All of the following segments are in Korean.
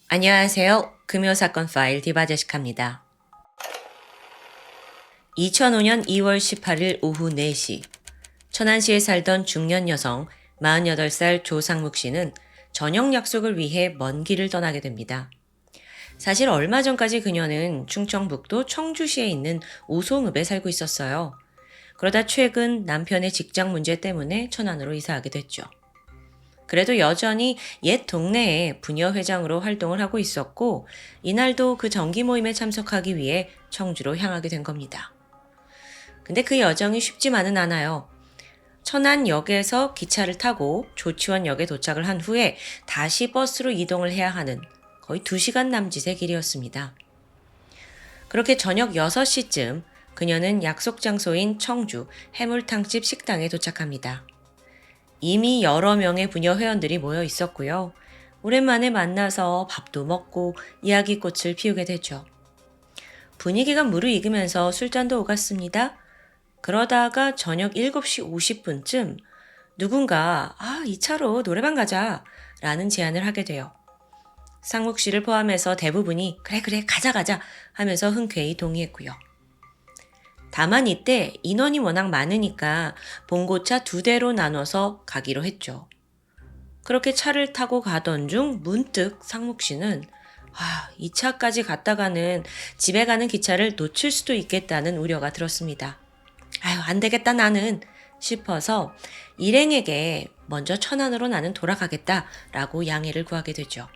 안녕하세요. 금요사건 파일 디바제식합니다. 2005년 2월 18일 오후 4시, 천안시에 살던 중년 여성 48살 조상묵 씨는 저녁 약속을 위해 먼 길을 떠나게 됩니다. 사실 얼마 전까지 그녀는 충청북도 청주시에 있는 오송읍에 살고 있었어요. 그러다 최근 남편의 직장 문제 때문에 천안으로 이사하게 됐죠. 그래도 여전히 옛 동네에 부녀회장으로 활동을 하고 있었고, 이날도 그 정기 모임에 참석하기 위해 청주로 향하게 된 겁니다. 근데 그 여정이 쉽지만은 않아요. 천안역에서 기차를 타고 조치원역에 도착을 한 후에 다시 버스로 이동을 해야 하는 거의 2시간 남짓의 길이었습니다. 그렇게 저녁 6시쯤 그녀는 약속 장소인 청주 해물탕집 식당에 도착합니다. 이미 여러 명의 부녀 회원들이 모여 있었고요. 오랜만에 만나서 밥도 먹고 이야기꽃을 피우게 되죠. 분위기가 무르익으면서 술잔도 오갔습니다. 그러다가 저녁 7시 50분쯤 누군가 이 차로 노래방 가자 라는 제안을 하게 돼요. 상묵 씨를 포함해서 대부분이 그래 가자 하면서 흔쾌히 동의했고요. 다만 이때 인원이 워낙 많으니까 봉고차 2대로 나눠서 가기로 했죠. 그렇게 차를 타고 가던 중 문득 상묵 씨는 이 차까지 갔다가는 집에 가는 기차를 놓칠 수도 있겠다는 우려가 들었습니다. 안 되겠다 나는 싶어서 일행에게 먼저 천안으로 나는 돌아가겠다라고 양해를 구하게 되죠.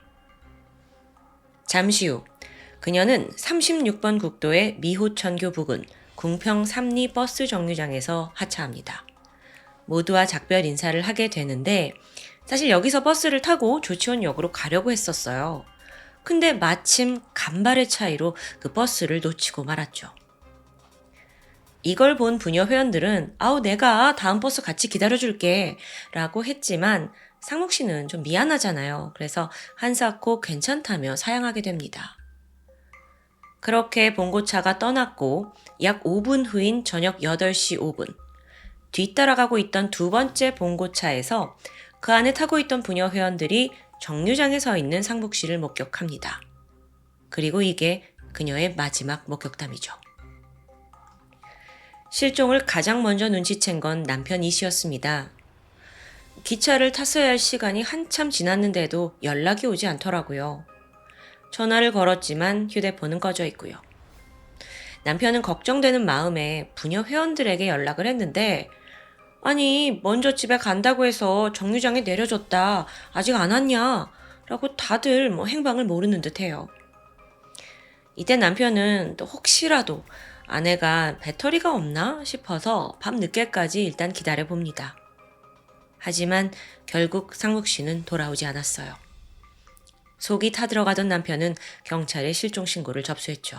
잠시 후 그녀는 36번 국도의 미호천교 부근 궁평 삼리 버스 정류장에서 하차합니다. 모두와 작별 인사를 하게 되는데 사실 여기서 버스를 타고 조치원역으로 가려고 했었어요. 근데 마침 간발의 차이로 그 버스를 놓치고 말았죠. 이걸 본 부녀 회원들은 내가 다음 버스 같이 기다려줄게 라고 했지만 상묵 씨는 좀 미안하잖아요. 그래서 한사코 괜찮다며 사양하게 됩니다. 그렇게 봉고차가 떠났고 약 5분 후인 저녁 8시 5분 뒤따라가고 있던 2번째 봉고차에서 그 안에 타고 있던 부녀 회원들이 정류장에 서 있는 상묵 씨를 목격합니다. 그리고 이게 그녀의 마지막 목격담이죠. 실종을 가장 먼저 눈치챈 건 남편 이 씨였습니다. 기차를 탔어야 할 시간이 한참 지났는데도 연락이 오지 않더라고요. 전화를 걸었지만 휴대폰은 꺼져 있고요. 남편은 걱정되는 마음에 부녀 회원들에게 연락을 했는데 먼저 집에 간다고 해서 정류장에 내려줬다. 아직 안 왔냐? 라고 다들 행방을 모르는 듯해요. 이때 남편은 또 혹시라도 아내가 배터리가 없나 싶어서 밤늦게까지 일단 기다려봅니다. 하지만 결국 상묵 씨는 돌아오지 않았어요. 속이 타들어가던 남편은 경찰에 실종 신고를 접수했죠.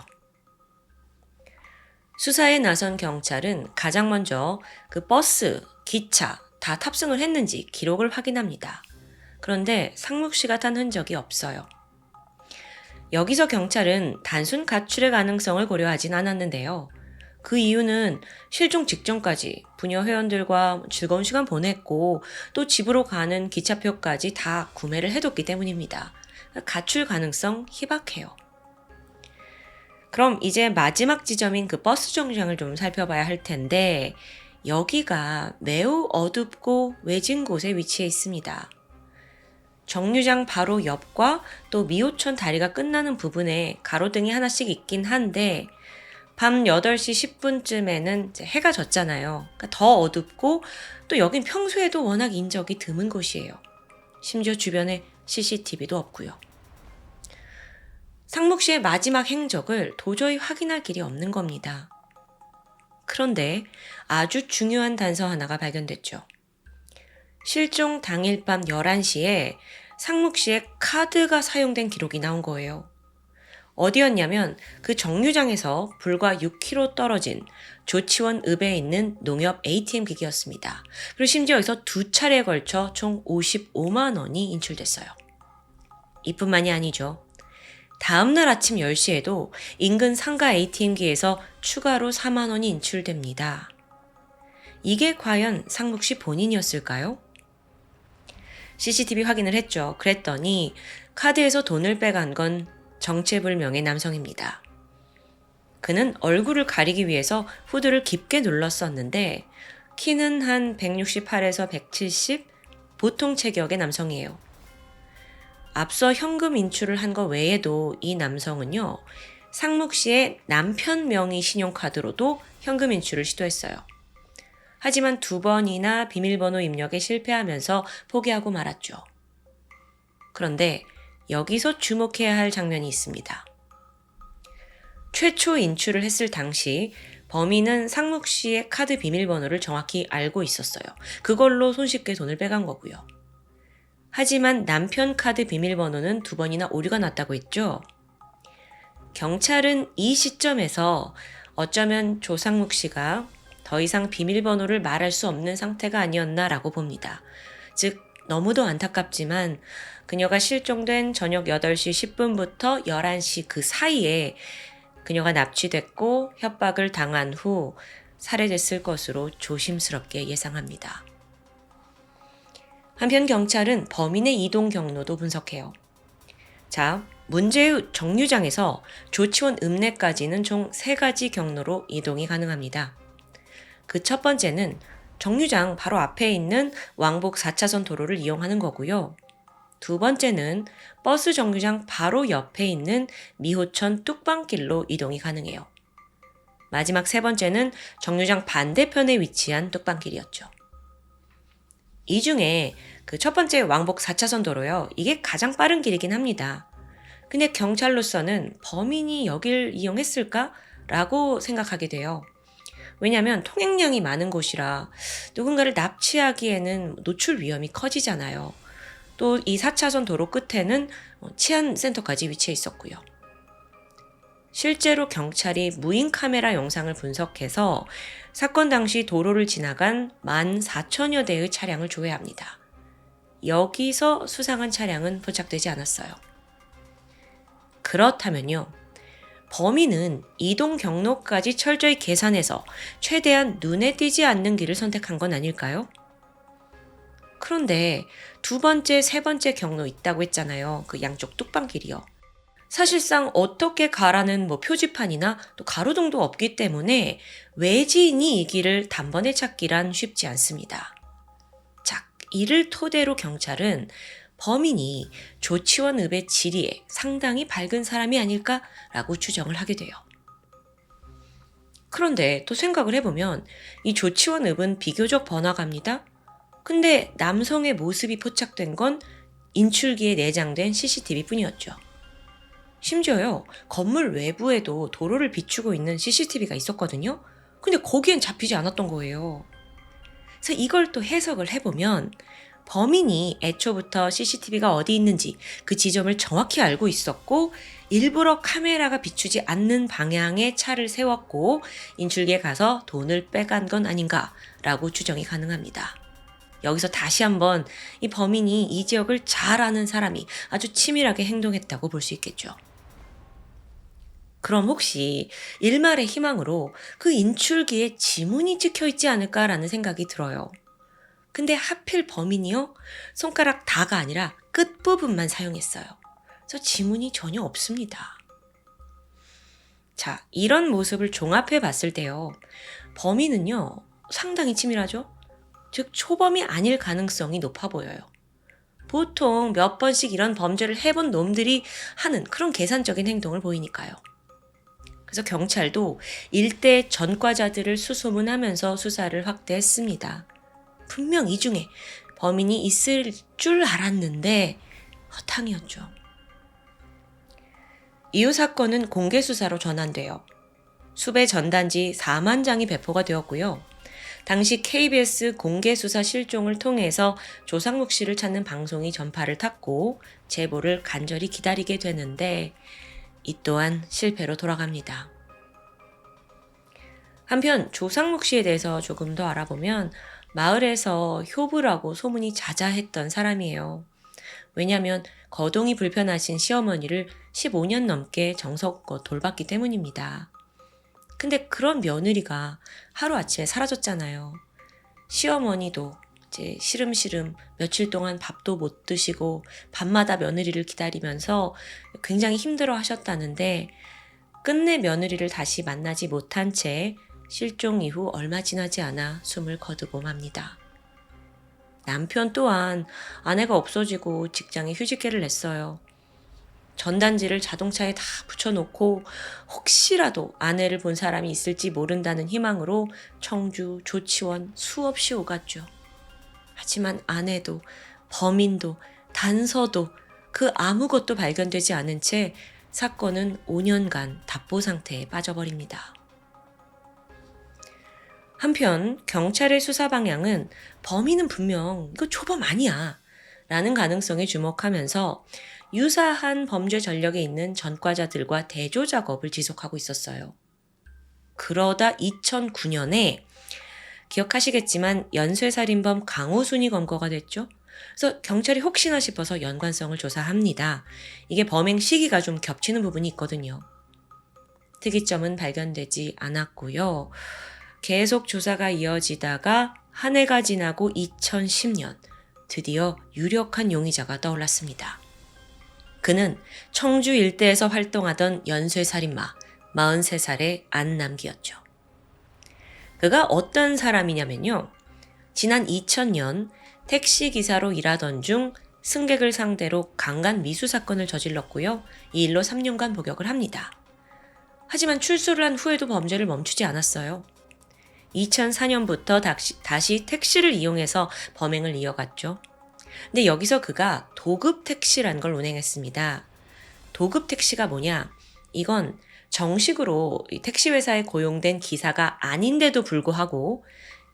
수사에 나선 경찰은 가장 먼저 그 버스, 기차 다 탑승을 했는지 기록을 확인합니다. 그런데 상묵 씨가 탄 흔적이 없어요. 여기서 경찰은 단순 가출의 가능성을 고려하진 않았는데요. 그 이유는 실종 직전까지 부녀 회원들과 즐거운 시간 보냈고 또 집으로 가는 기차표까지 다 구매를 해뒀기 때문입니다. 가출 가능성 희박해요. 그럼 이제 마지막 지점인 그 버스 정류장을 좀 살펴봐야 할 텐데 여기가 매우 어둡고 외진 곳에 위치해 있습니다. 정류장 바로 옆과 또 미호천 다리가 끝나는 부분에 가로등이 하나씩 있긴 한데 밤 8시 10분쯤에는 해가 졌잖아요. 그러니까 더 어둡고 또 여긴 평소에도 워낙 인적이 드문 곳이에요. 심지어 주변에 CCTV도 없고요. 상묵 씨의 마지막 행적을 도저히 확인할 길이 없는 겁니다. 그런데 아주 중요한 단서 하나가 발견됐죠. 실종 당일 밤 11시에 상묵 씨의 카드가 사용된 기록이 나온 거예요. 어디였냐면 그 정류장에서 불과 6km 떨어진 조치원 읍에 있는 농협 ATM 기기였습니다. 그리고 심지어 여기서 2차례에 걸쳐 총 55만 원이 인출됐어요. 이뿐만이 아니죠. 다음날 아침 10시에도 인근 상가 ATM기에서 추가로 4만 원이 인출됩니다. 이게 과연 상묵 씨 본인이었을까요? CCTV 확인을 했죠. 그랬더니 카드에서 돈을 빼간 건 정체불명의 남성입니다. 그는 얼굴을 가리기 위해서 후드를 깊게 눌렀었는데 키는 한 168에서 170, 보통 체격의 남성이에요. 앞서 현금 인출을 한 것 외에도 이 남성은요, 상묵 씨의 남편 명의 신용카드로도 현금 인출을 시도했어요. 하지만 2번이나 비밀번호 입력에 실패하면서 포기하고 말았죠. 그런데 여기서 주목해야 할 장면이 있습니다. 최초 인출을 했을 당시 범인은 상묵 씨의 카드 비밀번호를 정확히 알고 있었어요. 그걸로 손쉽게 돈을 빼간 거고요. 하지만 남편 카드 비밀번호는 2번이나 오류가 났다고 했죠. 경찰은 이 시점에서 어쩌면 조상묵 씨가 더 이상 비밀번호를 말할 수 없는 상태가 아니었나라고 봅니다. 즉 너무도 안타깝지만 그녀가 실종된 저녁 8시 10분부터 11시 그 사이에 그녀가 납치됐고 협박을 당한 후 살해됐을 것으로 조심스럽게 예상합니다. 한편 경찰은 범인의 이동 경로도 분석해요. 자, 문제의 정류장에서 조치원 읍내까지는 총 3가지 경로로 이동이 가능합니다. 그 첫 번째는 정류장 바로 앞에 있는 왕복 4차선 도로를 이용하는 거고요. 2번째는 버스 정류장 바로 옆에 있는 미호천 뚝방길로 이동이 가능해요. 마지막 3번째는 정류장 반대편에 위치한 뚝방길이었죠. 이 중에 그 첫 번째 왕복 4차선 도로요. 이게 가장 빠른 길이긴 합니다. 근데 경찰로서는 범인이 여길 이용했을까? 라고 생각하게 돼요. 왜냐하면 통행량이 많은 곳이라 누군가를 납치하기에는 노출 위험이 커지잖아요. 또 이 4차선 도로 끝에는 치안센터까지 위치해 있었고요. 실제로 경찰이 무인 카메라 영상을 분석해서 사건 당시 도로를 지나간 14,000여 대의 차량을 조회합니다. 여기서 수상한 차량은 포착되지 않았어요. 그렇다면요. 범인은 이동 경로까지 철저히 계산해서 최대한 눈에 띄지 않는 길을 선택한 건 아닐까요? 그런데 2번째, 3번째 경로 있다고 했잖아요. 그 양쪽 뚝방길이요. 사실상 어떻게 가라는 표지판이나 또 가로등도 없기 때문에 외지인이 이 길을 단번에 찾기란 쉽지 않습니다. 자, 이를 토대로 경찰은 범인이 조치원 읍의 지리에 상당히 밝은 사람이 아닐까라고 추정을 하게 돼요. 그런데 또 생각을 해보면 이 조치원 읍은 비교적 번화가입니다. 근데 남성의 모습이 포착된 건 인출기에 내장된 CCTV 뿐이었죠. 심지어요, 건물 외부에도 도로를 비추고 있는 CCTV가 있었거든요. 근데 거기엔 잡히지 않았던 거예요. 그래서 이걸 또 해석을 해보면 범인이 애초부터 CCTV가 어디 있는지 그 지점을 정확히 알고 있었고 일부러 카메라가 비추지 않는 방향에 차를 세웠고 인출기에 가서 돈을 빼간 건 아닌가라고 추정이 가능합니다. 여기서 다시 한번 이 범인이 이 지역을 잘 아는 사람이 아주 치밀하게 행동했다고 볼 수 있겠죠. 그럼 혹시 일말의 희망으로 그 인출기에 지문이 찍혀 있지 않을까라는 생각이 들어요. 근데 하필 범인이요? 손가락 다가 아니라 끝부분만 사용했어요. 그래서 지문이 전혀 없습니다. 자, 이런 모습을 종합해 봤을 때요. 범인은요, 상당히 치밀하죠? 즉, 초범이 아닐 가능성이 높아 보여요. 보통 몇 번씩 이런 범죄를 해본 놈들이 하는 그런 계산적인 행동을 보이니까요. 그래서 경찰도 일대 전과자들을 수소문하면서 수사를 확대했습니다. 분명 이 중에 범인이 있을 줄 알았는데 허탕이었죠. 이후 사건은 공개 수사로 전환돼요. 수배 전단지 4만 장이 배포가 되었고요. 당시 KBS 공개수사 실종을 통해서 조상묵 씨를 찾는 방송이 전파를 탔고 제보를 간절히 기다리게 되는데 이 또한 실패로 돌아갑니다. 한편 조상묵 씨에 대해서 조금 더 알아보면 마을에서 효부라고 소문이 자자했던 사람이에요. 왜냐하면 거동이 불편하신 시어머니를 15년 넘게 정성껏 돌봤기 때문입니다. 근데 그런 며느리가 하루아침에 사라졌잖아요. 시어머니도 이제 시름시름 며칠 동안 밥도 못 드시고 밤마다 며느리를 기다리면서 굉장히 힘들어 하셨다는데 끝내 며느리를 다시 만나지 못한 채 실종 이후 얼마 지나지 않아 숨을 거두고 맙니다. 남편 또한 아내가 없어지고 직장에 휴직계를 냈어요. 전단지를 자동차에 다 붙여놓고 혹시라도 아내를 본 사람이 있을지 모른다는 희망으로 청주, 조치원 수없이 오갔죠. 하지만 아내도 범인도 단서도 그 아무것도 발견되지 않은 채 사건은 5년간 답보 상태에 빠져버립니다. 한편 경찰의 수사 방향은 범인은 분명 이거 초범 아니야 라는 가능성에 주목하면서 유사한 범죄 전력에 있는 전과자들과 대조 작업을 지속하고 있었어요. 그러다 2009년에 기억하시겠지만 연쇄살인범 강호순이 검거가 됐죠. 그래서 경찰이 혹시나 싶어서 연관성을 조사합니다. 이게 범행 시기가 좀 겹치는 부분이 있거든요. 특이점은 발견되지 않았고요. 계속 조사가 이어지다가 한 해가 지나고 2010년 드디어 유력한 용의자가 떠올랐습니다. 그는 청주 일대에서 활동하던 연쇄살인마 43살의 안남기였죠. 그가 어떤 사람이냐면요. 지난 2000년 택시기사로 일하던 중 승객을 상대로 강간 미수 사건을 저질렀고요. 이 일로 3년간 복역을 합니다. 하지만 출소를 한 후에도 범죄를 멈추지 않았어요. 2004년부터 다시 택시를 이용해서 범행을 이어갔죠. 근데 여기서 그가 도급 택시라는 걸 운행했습니다. 도급 택시가 뭐냐? 이건 정식으로 택시 회사에 고용된 기사가 아닌데도 불구하고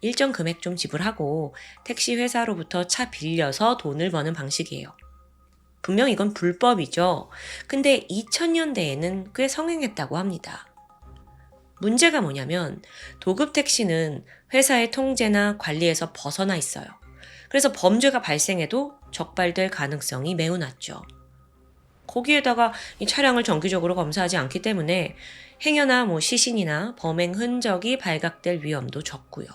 일정 금액 좀 지불하고 택시 회사로부터 차 빌려서 돈을 버는 방식이에요. 분명 이건 불법이죠. 근데 2000년대에는 꽤 성행했다고 합니다. 문제가 뭐냐면 도급 택시는 회사의 통제나 관리에서 벗어나 있어요. 그래서 범죄가 발생해도 적발될 가능성이 매우 낮죠. 거기에다가 이 차량을 정기적으로 검사하지 않기 때문에 행여나 시신이나 범행 흔적이 발각될 위험도 적고요.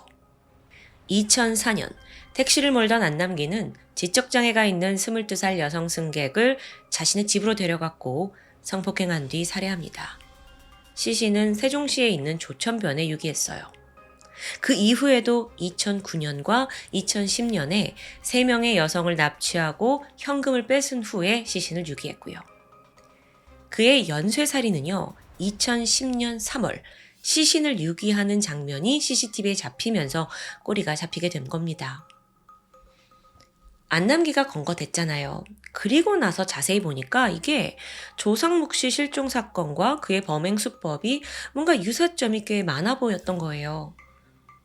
2004년 택시를 몰던 안남기는 지적장애가 있는 22살 여성 승객을 자신의 집으로 데려갔고 성폭행한 뒤 살해합니다. 시신은 세종시에 있는 조천변에 유기했어요. 그 이후에도 2009년과 2010년에 3명의 여성을 납치하고 현금을 뺏은 후에 시신을 유기했고요. 그의 연쇄살인은요, 2010년 3월 시신을 유기하는 장면이 CCTV에 잡히면서 꼬리가 잡히게 된 겁니다. 안남기가 검거됐잖아요. 그리고 나서 자세히 보니까 이게 조상묵 씨 실종 사건과 그의 범행 수법이 뭔가 유사점이 꽤 많아 보였던 거예요.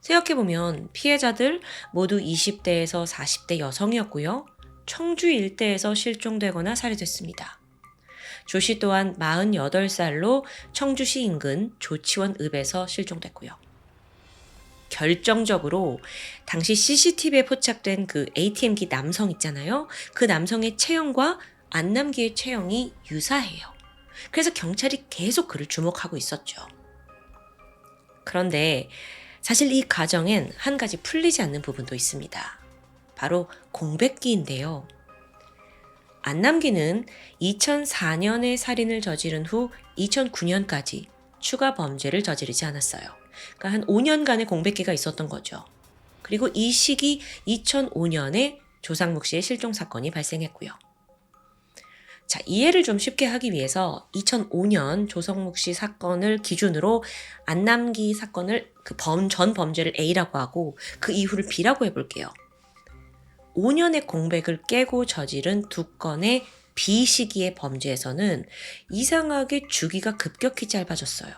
생각해보면 피해자들 모두 20대에서 40대 여성이었고요. 청주 일대에서 실종되거나 살해됐습니다. 조 씨 또한 48살로 청주시 인근 조치원 읍에서 실종됐고요. 결정적으로 당시 CCTV에 포착된 그 ATM기 남성 있잖아요. 그 남성의 체형과 안남기의 체형이 유사해요. 그래서 경찰이 계속 그를 주목하고 있었죠. 그런데 사실 이 과정엔 한 가지 풀리지 않는 부분도 있습니다. 바로 공백기인데요. 안남기는 2004년에 살인을 저지른 후 2009년까지 추가 범죄를 저지르지 않았어요. 그러니까 한 5년간의 공백기가 있었던 거죠. 그리고 이 시기 2005년에 조상묵 씨의 실종 사건이 발생했고요. 자, 이해를 좀 쉽게 하기 위해서 2005년 조상묵 씨 사건을 기준으로 안남기 사건을 전 범죄를 A라고 하고 그 이후를 B라고 해볼게요. 5년의 공백을 깨고 저지른 2건의 B 시기의 범죄에서는 이상하게 주기가 급격히 짧아졌어요.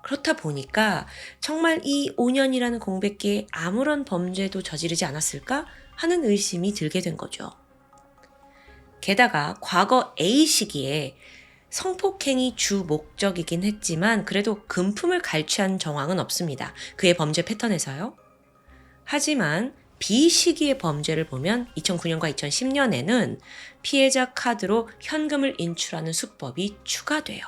그렇다 보니까 정말 이 5년이라는 공백기에 아무런 범죄도 저지르지 않았을까 하는 의심이 들게 된 거죠. 게다가 과거 A 시기에 성폭행이 주 목적이긴 했지만 그래도 금품을 갈취한 정황은 없습니다. 그의 범죄 패턴에서요. 하지만 B 시기의 범죄를 보면 2009년과 2010년에는 피해자 카드로 현금을 인출하는 수법이 추가돼요.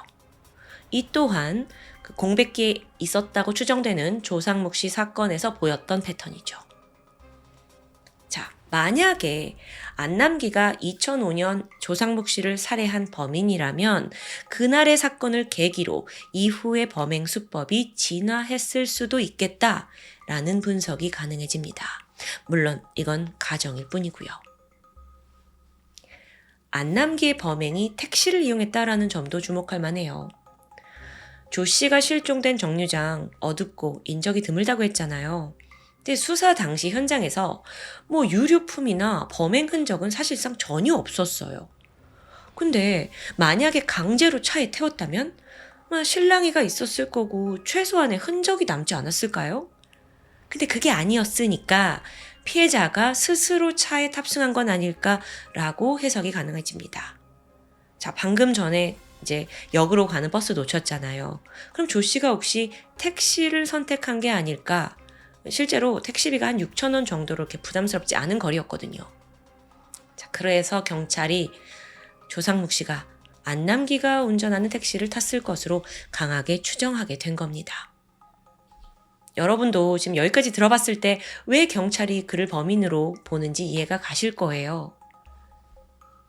이 또한 그 공백기에 있었다고 추정되는 조상묵 씨 사건에서 보였던 패턴이죠. 만약에 안남기가 2005년 조상목 씨를 살해한 범인이라면 그날의 사건을 계기로 이후의 범행 수법이 진화했을 수도 있겠다라는 분석이 가능해집니다. 물론 이건 가정일 뿐이고요. 안남기의 범행이 택시를 이용했다라는 점도 주목할 만해요. 조 씨가 실종된 정류장 어둡고 인적이 드물다고 했잖아요. 근데 수사 당시 현장에서 유류품이나 범행 흔적은 사실상 전혀 없었어요. 근데 만약에 강제로 차에 태웠다면 실랑이가 있었을 거고 최소한의 흔적이 남지 않았을까요? 근데 그게 아니었으니까 피해자가 스스로 차에 탑승한 건 아닐까라고 해석이 가능해집니다. 자, 방금 전에 이제 역으로 가는 버스 놓쳤잖아요. 그럼 조 씨가 혹시 택시를 선택한 게 아닐까? 실제로 택시비가 한 6천 원 정도로 이렇게 부담스럽지 않은 거리였거든요. 자, 그래서 경찰이 조상묵 씨가 안남기가 운전하는 택시를 탔을 것으로 강하게 추정하게 된 겁니다. 여러분도 지금 여기까지 들어봤을 때 왜 경찰이 그를 범인으로 보는지 이해가 가실 거예요.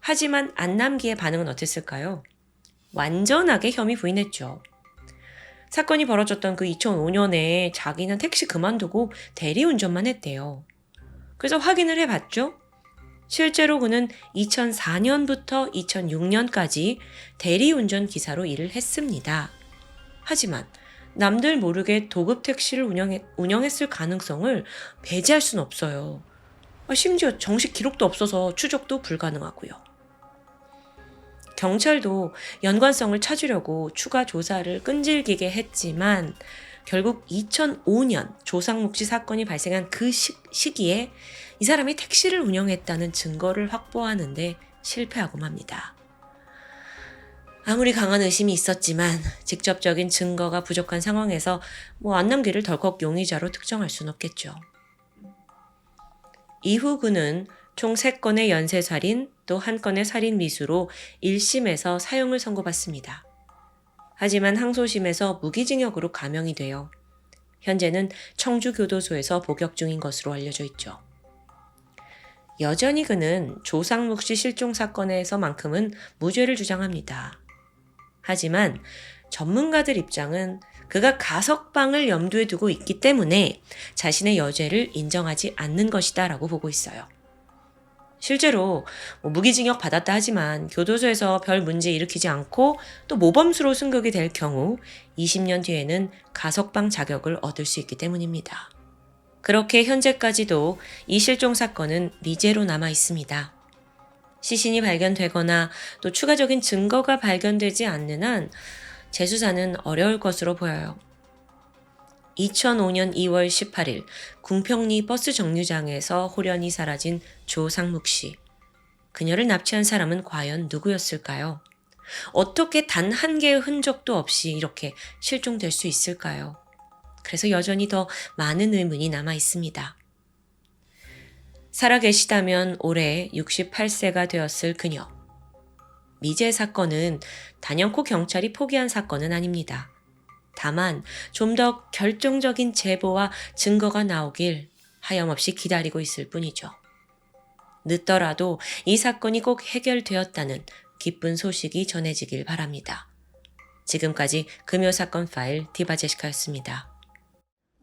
하지만 안남기의 반응은 어땠을까요? 완전하게 혐의 부인했죠. 사건이 벌어졌던 그 2005년에 자기는 택시 그만두고 대리운전만 했대요. 그래서 확인을 해봤죠. 실제로 그는 2004년부터 2006년까지 대리운전 기사로 일을 했습니다. 하지만 남들 모르게 도급 택시를 운영했을 가능성을 배제할 순 없어요. 심지어 정식 기록도 없어서 추적도 불가능하고요. 경찰도 연관성을 찾으려고 추가 조사를 끈질기게 했지만 결국 2005년 조상목 씨 사건이 발생한 그 시기에 이 사람이 택시를 운영했다는 증거를 확보하는데 실패하고 맙니다. 아무리 강한 의심이 있었지만 직접적인 증거가 부족한 상황에서 안남기를 덜컥 용의자로 특정할 수는 없겠죠. 이후 그는 총 3건의 연쇄살인 또 1건의 살인미수로 1심에서 사형을 선고받습니다. 하지만 항소심에서 무기징역으로 감형이 되어 현재는 청주교도소에서 복역 중인 것으로 알려져 있죠. 여전히 그는 조상묵 씨 실종 사건에서만큼은 무죄를 주장합니다. 하지만 전문가들 입장은 그가 가석방을 염두에 두고 있기 때문에 자신의 여죄를 인정하지 않는 것이다 라고 보고 있어요. 실제로 무기징역 받았다 하지만 교도소에서 별 문제 일으키지 않고 또 모범수로 승격이 될 경우 20년 뒤에는 가석방 자격을 얻을 수 있기 때문입니다. 그렇게 현재까지도 이 실종 사건은 미제로 남아 있습니다. 시신이 발견되거나 또 추가적인 증거가 발견되지 않는 한 재수사는 어려울 것으로 보여요. 2005년 2월 18일 궁평리 버스 정류장에서 홀연히 사라진 조상묵 씨. 그녀를 납치한 사람은 과연 누구였을까요? 어떻게 단 한 개의 흔적도 없이 이렇게 실종될 수 있을까요? 그래서 여전히 더 많은 의문이 남아 있습니다. 살아계시다면 올해 68세가 되었을 그녀. 미제 사건은 단연코 경찰이 포기한 사건은 아닙니다. 다만 좀 더 결정적인 제보와 증거가 나오길 하염없이 기다리고 있을 뿐이죠. 늦더라도 이 사건이 꼭 해결되었다는 기쁜 소식이 전해지길 바랍니다. 지금까지 금요사건 파일 디바제시카였습니다.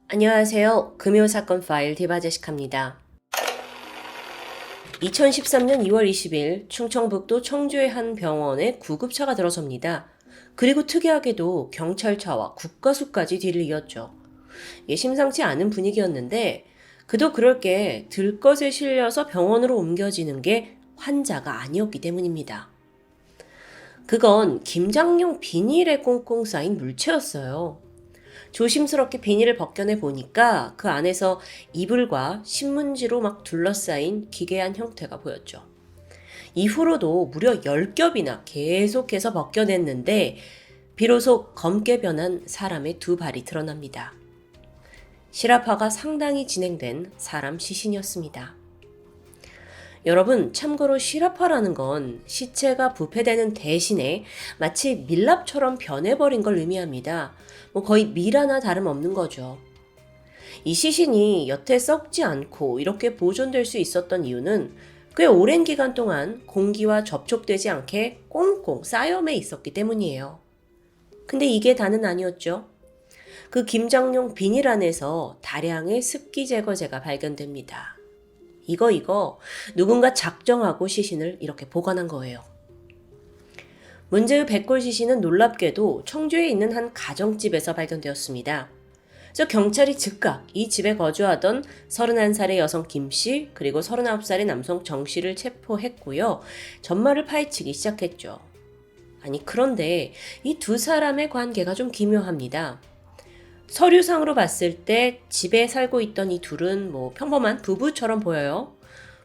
안녕하세요. 금요사건 파일 디바제시카입니다. 2013년 2월 20일 충청북도 청주의 한 병원에 구급차가 들어섭니다. 그리고 특이하게도 경찰차와 국가수까지 뒤를 이었죠. 이게 심상치 않은 분위기였는데 그도 그럴 게 들것에 실려서 병원으로 옮겨지는 게 환자가 아니었기 때문입니다. 그건 김장용 비닐에 꽁꽁 쌓인 물체였어요. 조심스럽게 비닐을 벗겨내 보니까 그 안에서 이불과 신문지로 막 둘러싸인 기괴한 형태가 보였죠. 이후로도 무려 10겹이나 계속해서 벗겨냈는데 비로소 검게 변한 사람의 2발이 드러납니다. 실화파가 상당히 진행된 사람 시신이었습니다. 여러분, 참고로 실화파라는 건 시체가 부패되는 대신에 마치 밀랍처럼 변해버린 걸 의미합니다. 거의 밀화나 다름없는 거죠. 이 시신이 여태 썩지 않고 이렇게 보존될 수 있었던 이유는 꽤 오랜 기간 동안 공기와 접촉되지 않게 꽁꽁 쌓여매 있었기 때문이에요. 근데 이게 다는 아니었죠. 그 김장용 비닐 안에서 다량의 습기 제거제가 발견됩니다. 이거 누군가 작정하고 시신을 이렇게 보관한 거예요. 문제의 백골 시신은 놀랍게도 청주에 있는 한 가정집에서 발견되었습니다. 그래서 경찰이 즉각 이 집에 거주하던 31살의 여성 김 씨, 그리고 39살의 남성 정 씨를 체포했고요. 전말을 파헤치기 시작했죠. 아니, 그런데 이 두 사람의 관계가 좀 기묘합니다. 서류상으로 봤을 때 집에 살고 있던 이 둘은 평범한 부부처럼 보여요.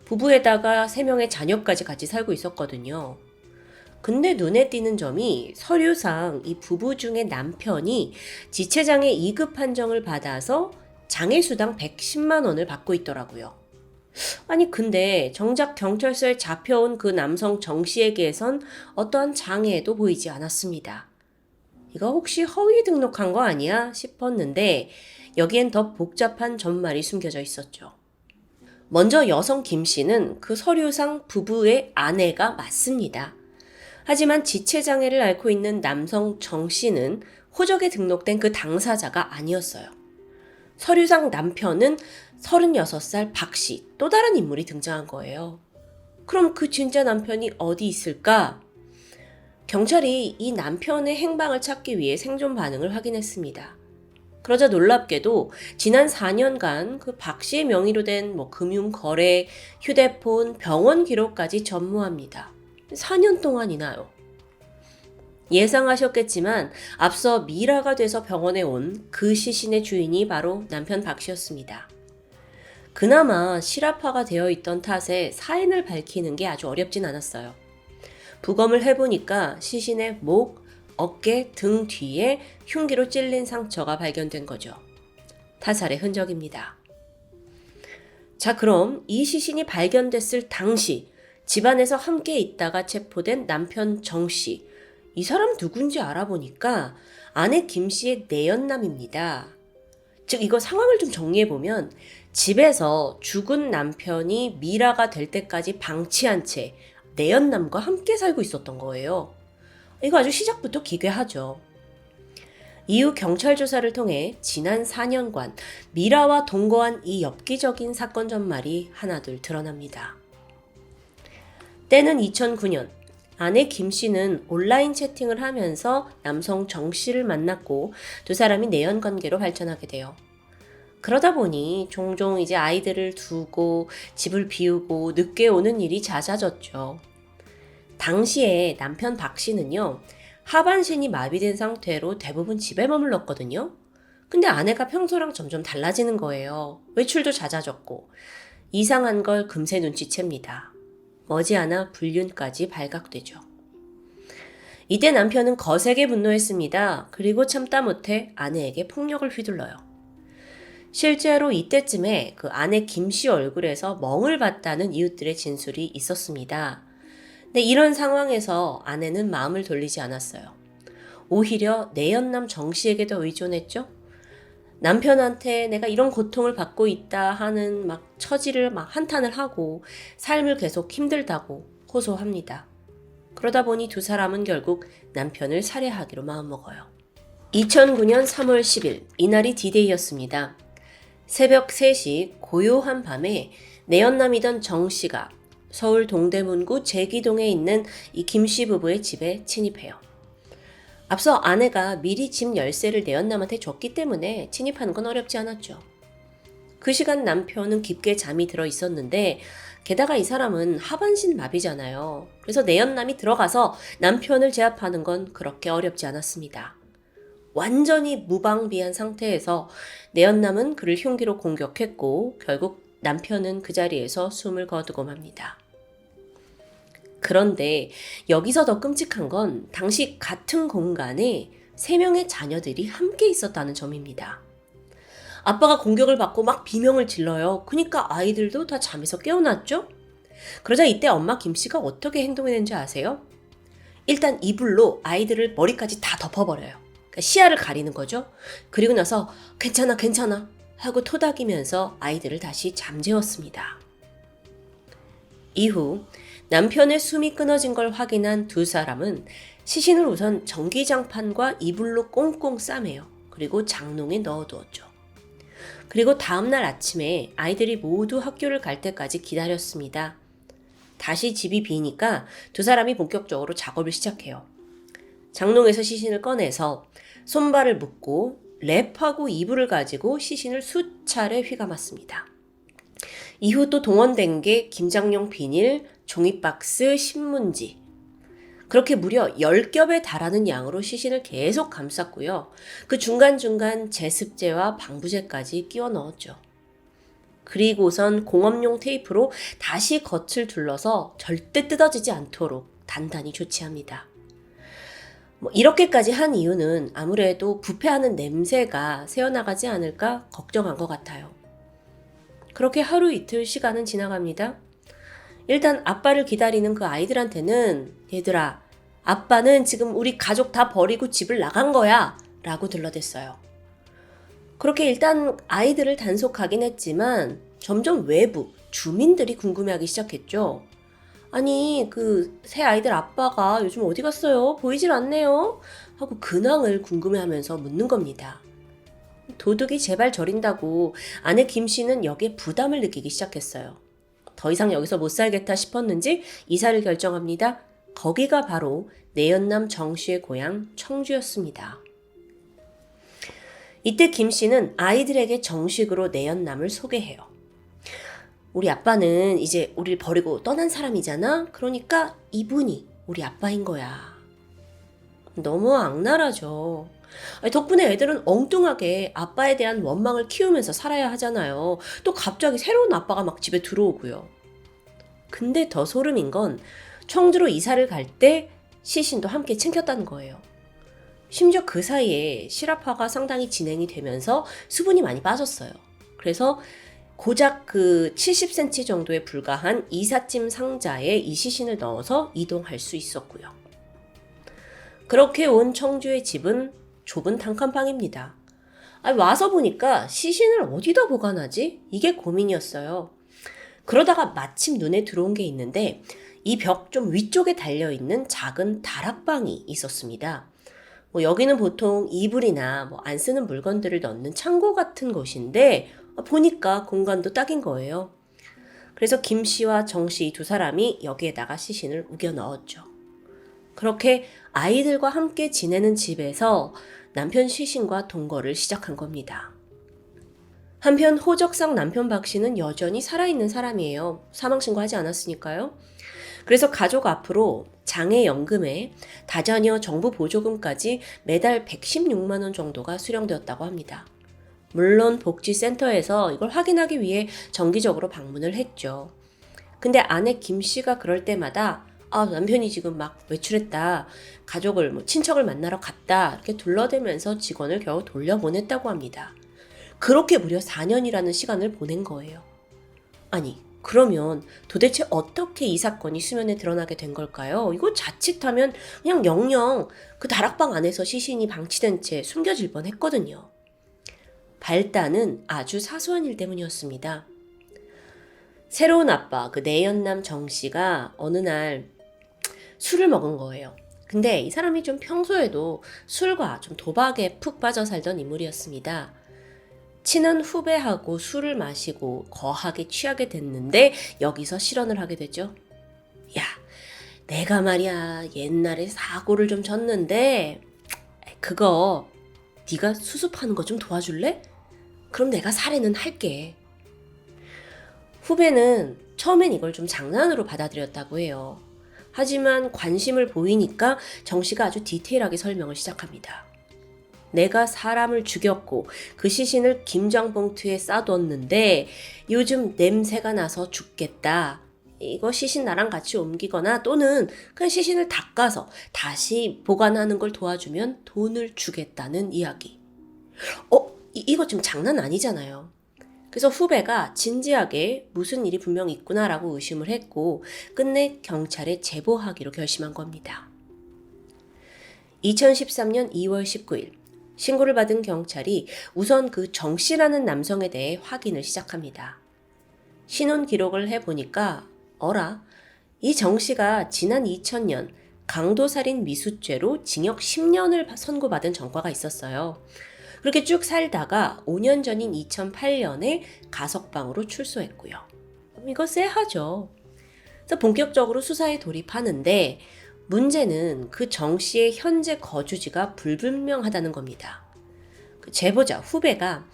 부부에다가 3명의 자녀까지 같이 살고 있었거든요. 근데 눈에 띄는 점이 서류상 이 부부 중에 남편이 지체장애 2급 판정을 받아서 장애수당 110만 원을 받고 있더라고요. 아니, 근데 정작 경찰서에 잡혀온 그 남성 정 씨에게선 어떠한 장애도 보이지 않았습니다. 이거 혹시 허위 등록한 거 아니야 싶었는데 여기엔 더 복잡한 전말이 숨겨져 있었죠. 먼저 여성 김 씨는 그 서류상 부부의 아내가 맞습니다. 하지만 지체장애를 앓고 있는 남성 정 씨는 호적에 등록된 그 당사자가 아니었어요. 서류상 남편은 36살 박 씨, 또 다른 인물이 등장한 거예요. 그럼 그 진짜 남편이 어디 있을까? 경찰이 이 남편의 행방을 찾기 위해 생존 반응을 확인했습니다. 그러자 놀랍게도 지난 4년간 그 박 씨의 명의로 된 금융 거래, 휴대폰, 병원 기록까지 전무합니다. 4년 동안이나요. 예상하셨겠지만 앞서 미라가 돼서 병원에 온 그 시신의 주인이 바로 남편 박 씨였습니다. 그나마 실화파가 되어 있던 탓에 사인을 밝히는 게 아주 어렵진 않았어요. 부검을 해보니까 시신의 목, 어깨, 등 뒤에 흉기로 찔린 상처가 발견된 거죠. 타살의 흔적입니다. 자, 그럼 이 시신이 발견됐을 당시 집안에서 함께 있다가 체포된 남편 정 씨, 이 사람 누군지 알아보니까 아내 김 씨의 내연남입니다. 즉, 이거 상황을 좀 정리해보면 집에서 죽은 남편이 미라가 될 때까지 방치한 채 내연남과 함께 살고 있었던 거예요. 이거 아주 시작부터 기괴하죠. 이후 경찰 조사를 통해 지난 4년간 미라와 동거한 이 엽기적인 사건 전말이 하나둘 드러납니다. 때는 2009년, 아내 김 씨는 온라인 채팅을 하면서 남성 정 씨를 만났고 두 사람이 내연 관계로 발전하게 돼요. 그러다 보니 종종 이제 아이들을 두고 집을 비우고 늦게 오는 일이 잦아졌죠. 당시에 남편 박 씨는요, 하반신이 마비된 상태로 대부분 집에 머물렀거든요. 근데 아내가 평소랑 점점 달라지는 거예요. 외출도 잦아졌고 이상한 걸 금세 눈치챕니다. 머지않아 불륜까지 발각되죠. 이때 남편은 거세게 분노했습니다. 그리고 참다 못해 아내에게 폭력을 휘둘러요. 실제로 이때쯤에 그 아내 김 씨 얼굴에서 멍을 봤다는 이웃들의 진술이 있었습니다. 근데 이런 상황에서 아내는 마음을 돌리지 않았어요. 오히려 내연남 정 씨에게 더 의존했죠. 남편한테 내가 이런 고통을 받고 있다 하는 처지를 한탄을 하고 삶을 계속 힘들다고 호소합니다. 그러다 보니 두 사람은 결국 남편을 살해하기로 마음먹어요. 2009년 3월 10일, 이날이 D-Day였습니다. 새벽 3시 고요한 밤에 내연남이던 정 씨가 서울 동대문구 제기동에 있는 이 김 씨 부부의 집에 침입해요. 앞서 아내가 미리 집 열쇠를 내연남한테 줬기 때문에 침입하는 건 어렵지 않았죠. 그 시간 남편은 깊게 잠이 들어 있었는데 게다가 이 사람은 하반신 마비잖아요. 그래서 내연남이 들어가서 남편을 제압하는 건 그렇게 어렵지 않았습니다. 완전히 무방비한 상태에서 내연남은 그를 흉기로 공격했고 결국 남편은 그 자리에서 숨을 거두고 맙니다. 그런데 여기서 더 끔찍한 건 당시 같은 공간에 3명의 자녀들이 함께 있었다는 점입니다. 아빠가 공격을 받고 막 비명을 질러요. 그러니까 아이들도 다 잠에서 깨어났죠? 그러자 이때 엄마 김 씨가 어떻게 행동했는지 아세요? 일단 이불로 아이들을 머리까지 다 덮어버려요. 그러니까 시야를 가리는 거죠. 그리고 나서 괜찮아 하고 토닥이면서 아이들을 다시 잠재웠습니다. 이후 남편의 숨이 끊어진 걸 확인한 두 사람은 시신을 우선 전기장판과 이불로 꽁꽁 싸매요. 그리고 장롱에 넣어두었죠. 그리고 다음날 아침에 아이들이 모두 학교를 갈 때까지 기다렸습니다. 다시 집이 비니까 두 사람이 본격적으로 작업을 시작해요. 장롱에서 시신을 꺼내서 손발을 묶고 랩하고 이불을 가지고 시신을 수차례 휘감았습니다. 이후 또 동원된 게 김장용 비닐, 종이박스, 신문지. 그렇게 무려 10겹에 달하는 양으로 시신을 계속 감쌌고요. 그 중간중간 제습제와 방부제까지 끼워 넣었죠. 그리고선 공업용 테이프로 다시 겉을 둘러서 절대 뜯어지지 않도록 단단히 조치합니다. 이렇게까지 한 이유는 아무래도 부패하는 냄새가 새어나가지 않을까 걱정한 것 같아요. 그렇게 하루 이틀 시간은 지나갑니다. 일단 아빠를 기다리는 그 아이들한테는 얘들아, 아빠는 지금 우리 가족 다 버리고 집을 나간 거야 라고 들러댔어요. 그렇게 일단 아이들을 단속하긴 했지만 점점 외부 주민들이 궁금해하기 시작했죠. 아니 그 새 아이들 아빠가 요즘 어디 갔어요? 보이질 않네요? 하고 근황을 궁금해하면서 묻는 겁니다. 도둑이 제발 저린다고 아내 김 씨는 여기에 부담을 느끼기 시작했어요. 더 이상 여기서 못 살겠다 싶었는지 이사를 결정합니다. 거기가 바로 내연남 정 씨의 고향 청주였습니다. 이때 김 씨는 아이들에게 정식으로 내연남을 소개해요. 우리 아빠는 이제 우리를 버리고 떠난 사람이잖아. 그러니까 이분이 우리 아빠인 거야. 너무 악랄하죠. 덕분에 애들은 엉뚱하게 아빠에 대한 원망을 키우면서 살아야 하잖아요. 또 갑자기 새로운 아빠가 막 집에 들어오고요. 근데 더 소름인 건 청주로 이사를 갈 때 시신도 함께 챙겼다는 거예요. 심지어 그 사이에 실업화가 상당히 진행이 되면서 수분이 많이 빠졌어요. 그래서 고작 그 70cm 정도에 불과한 이삿짐 상자에 이 시신을 넣어서 이동할 수 있었고요. 그렇게 온 청주의 집은 좁은 단칸방입니다. 와서 보니까 시신을 어디다 보관하지? 이게 고민이었어요. 그러다가 마침 눈에 들어온 게 있는데 이 벽 좀 위쪽에 달려있는 작은 다락방이 있었습니다. 여기는 보통 이불이나 안 쓰는 물건들을 넣는 창고 같은 곳인데 보니까 공간도 딱인 거예요. 그래서 김 씨와 정 씨 두 사람이 여기에다가 시신을 우겨 넣었죠. 그렇게 아이들과 함께 지내는 집에서 남편 시신과 동거를 시작한 겁니다. 한편 호적상 남편 박 씨는 여전히 살아있는 사람이에요. 사망신고하지 않았으니까요. 그래서 가족 앞으로 장애연금에 다자녀 정부 보조금까지 매달 116만 원 정도가 수령되었다고 합니다. 물론 복지센터에서 이걸 확인하기 위해 정기적으로 방문을 했죠. 근데 아내 김 씨가 그럴 때마다 남편이 지금 막 외출했다, 가족을 친척을 만나러 갔다 이렇게 둘러대면서 직원을 겨우 돌려보냈다고 합니다. 그렇게 무려 4년이라는 시간을 보낸 거예요. 아니 그러면 도대체 어떻게 이 사건이 수면에 드러나게 된 걸까요? 이거 자칫하면 그냥 영영 그 다락방 안에서 시신이 방치된 채 숨겨질 뻔했거든요. 발단은 아주 사소한 일 때문이었습니다. 새로운 아빠 그 내연남 정 씨가 어느 날 술을 먹은 거예요. 근데 이 사람이 좀 평소에도 술과 좀 도박에 푹 빠져 살던 인물이었습니다. 친한 후배하고 술을 마시고 거하게 취하게 됐는데 여기서 실언을 하게 되죠. 야, 내가 말이야 옛날에 사고를 좀 쳤는데 그거 네가 수습하는 거 좀 도와줄래? 그럼 내가 살해는 할게. 후배는 처음엔 이걸 좀 장난으로 받아들였다고 해요. 하지만 관심을 보이니까 정 씨가 아주 디테일하게 설명을 시작합니다. 내가 사람을 죽였고 그 시신을 김장봉투에 싸뒀는데 요즘 냄새가 나서 죽겠다. 이거 시신 나랑 같이 옮기거나 또는 그냥 시신을 닦아서 다시 보관하는 걸 도와주면 돈을 주겠다는 이야기. 이거 좀 장난 아니잖아요. 그래서 후배가 진지하게 무슨 일이 분명 있구나라고 의심을 했고 끝내 경찰에 제보하기로 결심한 겁니다. 2013년 2월 19일 신고를 받은 경찰이 우선 그 정 씨라는 남성에 대해 확인을 시작합니다. 신원 기록을 해보니까 어라, 이 정 씨가 지난 2000년 강도살인 미수죄로 징역 10년을 선고받은 전과가 있었어요. 그렇게 쭉 살다가 5년 전인 2008년에 가석방으로 출소했고요. 이거 쎄하죠. 그래서 본격적으로 수사에 돌입하는데 문제는 그 정 씨의 현재 거주지가 불분명하다는 겁니다. 그 제보자 후배가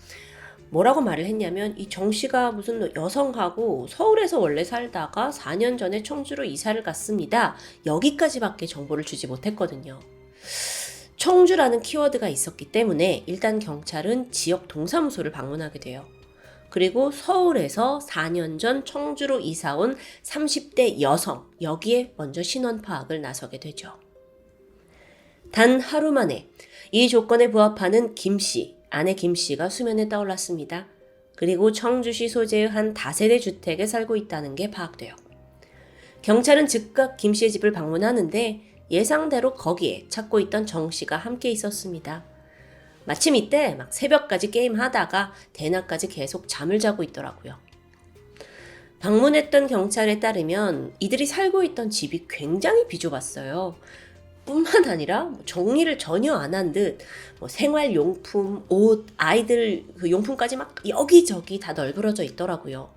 뭐라고 말을 했냐면 이 정 씨가 무슨 여성하고 서울에서 원래 살다가 4년 전에 청주로 이사를 갔습니다. 여기까지밖에 정보를 주지 못했거든요. 청주라는 키워드가 있었기 때문에 일단 경찰은 지역 동사무소를 방문하게 돼요. 그리고 서울에서 4년 전 청주로 이사온 30대 여성, 여기에 먼저 신원 파악을 나서게 되죠. 단 하루 만에 이 조건에 부합하는 김 씨, 아내 김 씨가 수면에 떠올랐습니다. 그리고 청주시 소재의 한 다세대 주택에 살고 있다는 게 파악돼요. 경찰은 즉각 김 씨의 집을 방문하는데 예상대로 거기에 찾고 있던 정 씨가 함께 있었습니다. 마침 이때 막 새벽까지 게임하다가 대낮까지 계속 잠을 자고 있더라고요. 방문했던 경찰에 따르면 이들이 살고 있던 집이 굉장히 비좁았어요. 뿐만 아니라 정리를 전혀 안 한 듯 생활용품, 옷, 아이들 그 용품까지 막 여기저기 다 널브러져 있더라고요.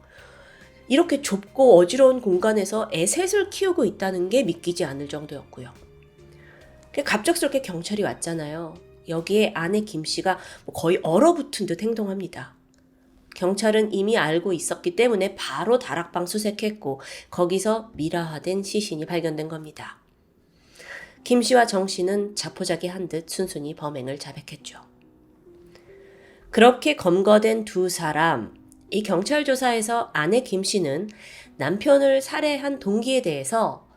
이렇게 좁고 어지러운 공간에서 애셋을 키우고 있다는 게 믿기지 않을 정도였고요. 갑작스럽게 경찰이 왔잖아요. 여기에 아내 김 씨가 거의 얼어붙은 듯 행동합니다. 경찰은 이미 알고 있었기 때문에 바로 다락방 수색했고 거기서 미라화된 시신이 발견된 겁니다. 김 씨와 정 씨는 자포자기한 듯 순순히 범행을 자백했죠. 그렇게 검거된 두 사람, 이 경찰 조사에서 아내 김 씨는 남편을 살해한 동기에 대해서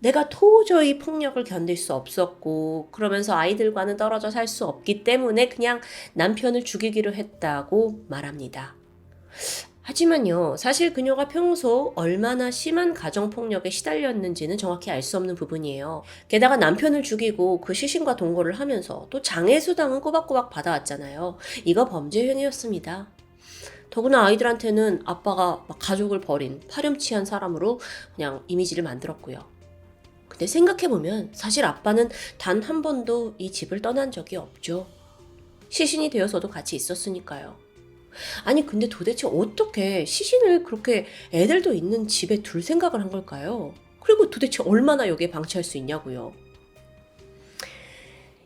내가 도저히 폭력을 견딜 수 없었고 그러면서 아이들과는 떨어져 살 수 없기 때문에 그냥 남편을 죽이기로 했다고 말합니다. 하지만요, 사실 그녀가 평소 얼마나 심한 가정폭력에 시달렸는지는 정확히 알 수 없는 부분이에요. 게다가 남편을 죽이고 그 시신과 동거를 하면서 또 장애수당은 꼬박꼬박 받아왔잖아요. 이거 범죄 행위였습니다. 더구나 아이들한테는 아빠가 막 가족을 버린 파렴치한 사람으로 그냥 이미지를 만들었고요. 근데 생각해보면 사실 아빠는 단 한 번도 이 집을 떠난 적이 없죠. 시신이 되어서도 같이 있었으니까요. 아니 근데 도대체 어떻게 시신을 그렇게 애들도 있는 집에 둘 생각을 한 걸까요? 그리고 도대체 얼마나 여기에 방치할 수 있냐고요.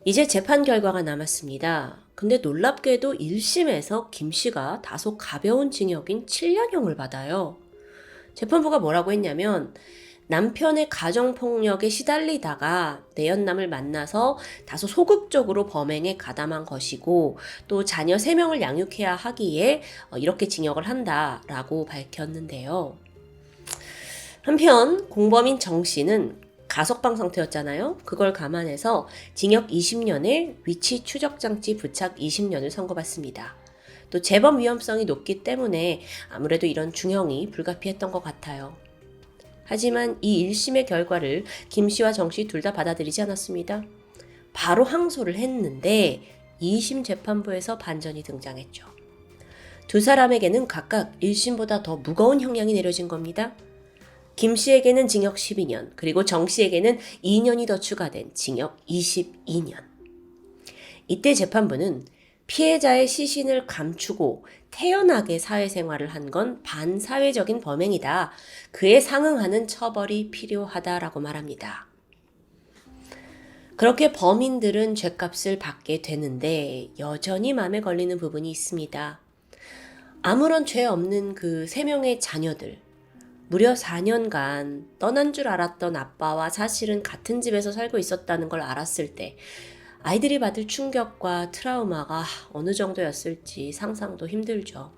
이제 재판 결과가 남았습니다. 근데 놀랍게도 1심에서 김 씨가 다소 가벼운 징역인 7년형을 받아요. 재판부가 뭐라고 했냐면 남편의 가정폭력에 시달리다가 내연남을 만나서 다소 소극적으로 범행에 가담한 것이고 또 자녀 3명을 양육해야 하기에 이렇게 징역을 한다라고 밝혔는데요. 한편 공범인 정 씨는 가석방 상태였잖아요. 그걸 감안해서 징역 20년에 위치 추적장치 부착 20년을 선고받습니다. 또 재범 위험성이 높기 때문에 아무래도 이런 중형이 불가피했던 것 같아요. 하지만 이 1심의 결과를 김 씨와 정 씨 둘 다 받아들이지 않았습니다. 바로 항소를 했는데 2심 재판부에서 반전이 등장했죠. 두 사람에게는 각각 1심보다 더 무거운 형량이 내려진 겁니다. 김 씨에게는 징역 12년, 그리고 정 씨에게는 2년이 더 추가된 징역 22년. 이때 재판부는 피해자의 시신을 감추고 태연하게 사회생활을 한 건 반사회적인 범행이다. 그에 상응하는 처벌이 필요하다라고 말합니다. 그렇게 범인들은 죗값을 받게 되는데 여전히 마음에 걸리는 부분이 있습니다. 아무런 죄 없는 그 3명의 자녀들, 무려 4년간 떠난 줄 알았던 아빠와 사실은 같은 집에서 살고 있었다는 걸 알았을 때 아이들이 받을 충격과 트라우마가 어느 정도였을지 상상도 힘들죠.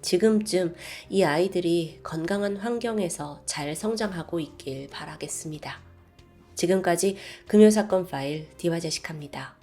지금쯤 이 아이들이 건강한 환경에서 잘 성장하고 있길 바라겠습니다. 지금까지 금요사건 파일 디바제식합니다.